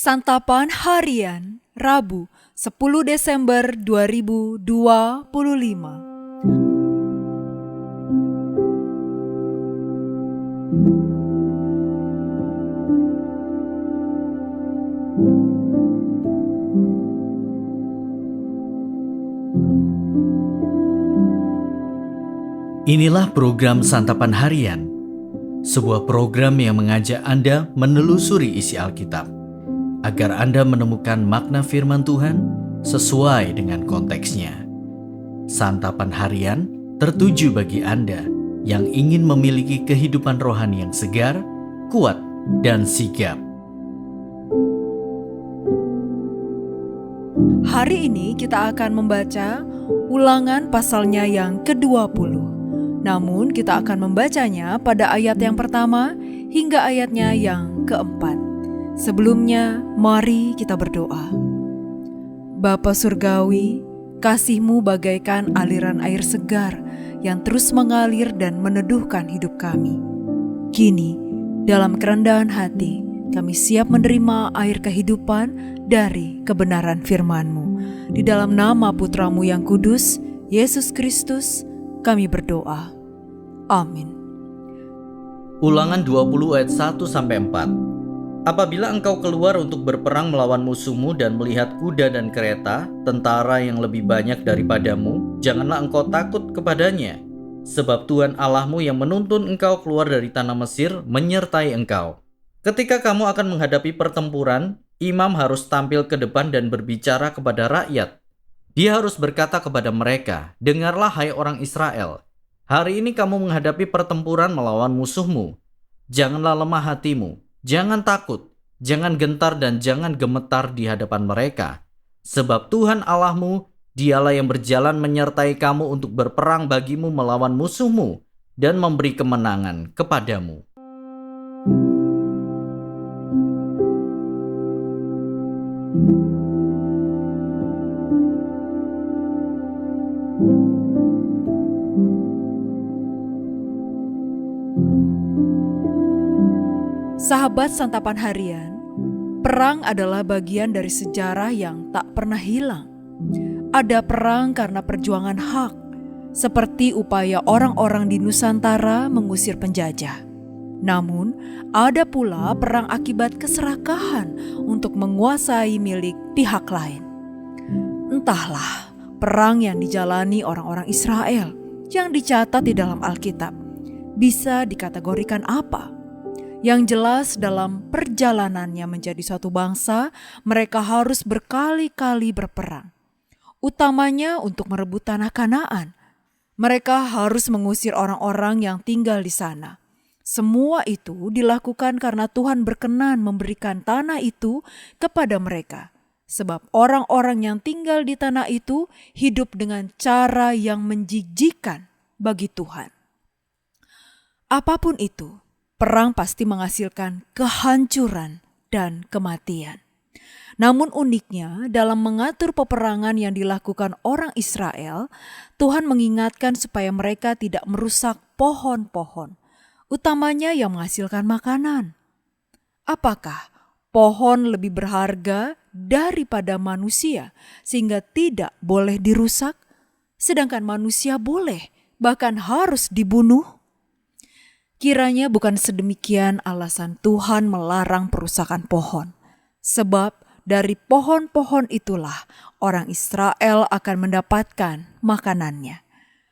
Santapan Harian Rabu 10 Desember 2025. Inilah program Santapan Harian, sebuah program yang mengajak Anda menelusuri isi Alkitab, agar Anda menemukan makna firman Tuhan sesuai dengan konteksnya. Santapan Harian tertuju bagi Anda yang ingin memiliki kehidupan rohani yang segar, kuat, dan sigap. Hari ini kita akan membaca Ulangan pasalnya yang ke-20. Namun kita akan membacanya pada ayat yang pertama hingga ayatnya yang keempat. Sebelumnya, mari kita berdoa. Bapa Surgawi, kasih-Mu bagaikan aliran air segar yang terus mengalir dan meneduhkan hidup kami. Kini, dalam kerendahan hati, kami siap menerima air kehidupan dari kebenaran firman-Mu. Di dalam nama Putra-Mu yang kudus, Yesus Kristus, kami berdoa. Amin. Ulangan 20 ayat 1-4. Apabila engkau keluar untuk berperang melawan musuhmu dan melihat kuda dan kereta, tentara yang lebih banyak daripadamu, janganlah engkau takut kepadanya. Sebab Tuhan Allahmu yang menuntun engkau keluar dari tanah Mesir menyertai engkau. Ketika kamu akan menghadapi pertempuran, imam harus tampil ke depan dan berbicara kepada rakyat. Dia harus berkata kepada mereka, "Dengarlah hai orang Israel, hari ini kamu menghadapi pertempuran melawan musuhmu. Janganlah lemah hatimu, jangan takut, jangan gentar dan jangan gemetar di hadapan mereka. Sebab Tuhan Allahmu, dialah yang berjalan menyertai kamu untuk berperang bagimu melawan musuhmu dan memberi kemenangan kepadamu." Sahabat Santapan Harian, perang adalah bagian dari sejarah yang tak pernah hilang. Ada perang karena perjuangan hak, seperti upaya orang-orang di Nusantara mengusir penjajah. Namun, ada pula perang akibat keserakahan untuk menguasai milik pihak lain. Entahlah, perang yang dijalani orang-orang Israel yang dicatat di dalam Alkitab bisa dikategorikan apa? Yang jelas dalam perjalanannya menjadi suatu bangsa, mereka harus berkali-kali berperang. Utamanya untuk merebut tanah Kanaan. Mereka harus mengusir orang-orang yang tinggal di sana. Semua itu dilakukan karena Tuhan berkenan memberikan tanah itu kepada mereka. Sebab orang-orang yang tinggal di tanah itu hidup dengan cara yang menjijikkan bagi Tuhan. Apapun itu, perang pasti menghasilkan kehancuran dan kematian. Namun uniknya, dalam mengatur peperangan yang dilakukan orang Israel, Tuhan mengingatkan supaya mereka tidak merusak pohon-pohon, utamanya yang menghasilkan makanan. Apakah pohon lebih berharga daripada manusia sehingga tidak boleh dirusak, sedangkan manusia boleh, bahkan harus dibunuh? Kiranya bukan sedemikian alasan Tuhan melarang perusakan pohon. Sebab dari pohon-pohon itulah orang Israel akan mendapatkan makanannya.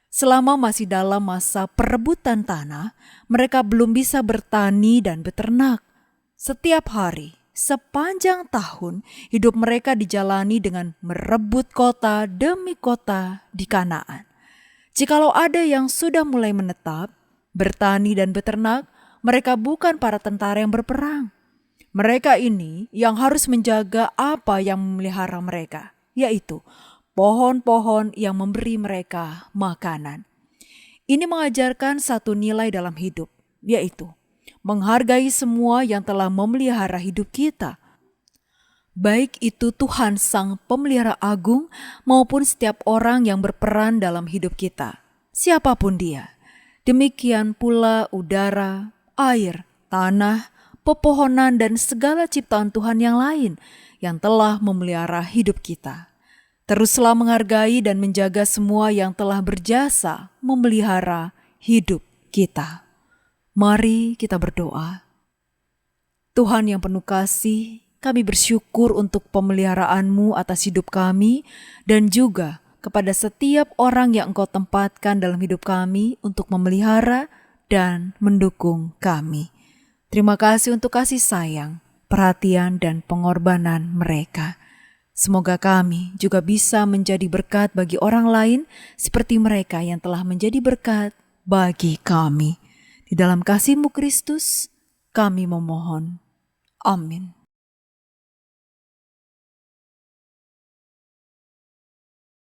Selama masih dalam masa perebutan tanah, mereka belum bisa bertani dan beternak. Setiap hari, sepanjang tahun, hidup mereka dijalani dengan merebut kota demi kota di Kanaan. Jikalau ada yang sudah mulai menetap, bertani dan beternak, mereka bukan para tentara yang berperang. Mereka ini yang harus menjaga apa yang memelihara mereka, yaitu pohon-pohon yang memberi mereka makanan. Ini mengajarkan satu nilai dalam hidup, yaitu menghargai semua yang telah memelihara hidup kita. Baik itu Tuhan Sang Pemelihara Agung maupun setiap orang yang berperan dalam hidup kita, siapapun dia. Demikian pula udara, air, tanah, pepohonan, dan segala ciptaan Tuhan yang lain yang telah memelihara hidup kita. Teruslah menghargai dan menjaga semua yang telah berjasa memelihara hidup kita. Mari kita berdoa. Tuhan yang penuh kasih, kami bersyukur untuk pemeliharaan-Mu atas hidup kami dan juga kepada setiap orang yang Engkau tempatkan dalam hidup kami untuk memelihara dan mendukung kami. Terima kasih untuk kasih sayang, perhatian, dan pengorbanan mereka. Semoga kami juga bisa menjadi berkat bagi orang lain seperti mereka yang telah menjadi berkat bagi kami. Di dalam kasih-Mu Kristus, kami memohon. Amin.